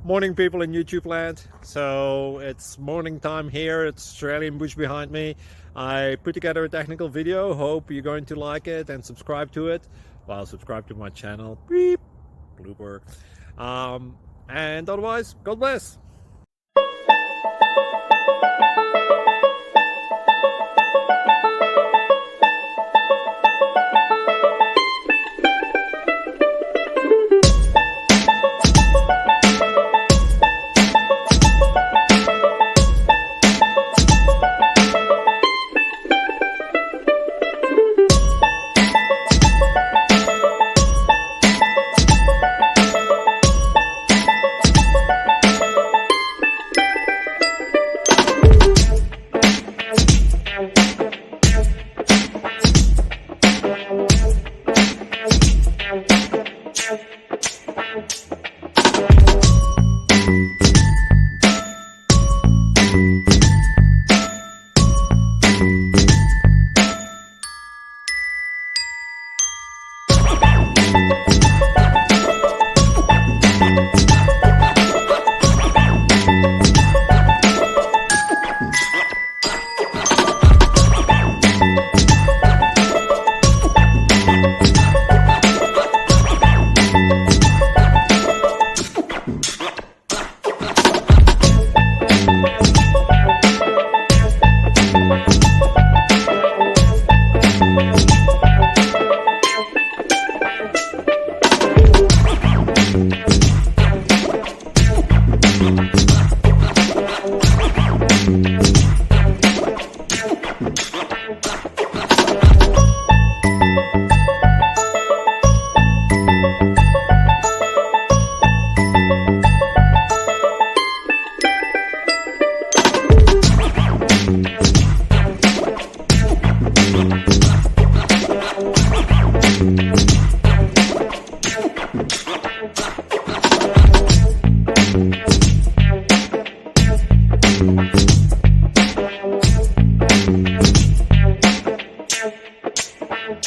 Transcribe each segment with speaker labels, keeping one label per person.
Speaker 1: Morning, people in YouTube land. So it's morning time here. It's Australian bush behind me. I put together a technical video. Hope you're going to like it and subscribe to it. Well, subscribe to my channel. Beep, blooper. And otherwise, God bless.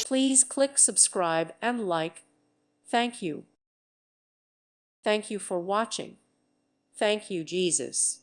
Speaker 2: Please click subscribe and like. Thank you. Thank you for watching. Thank you, Jesus.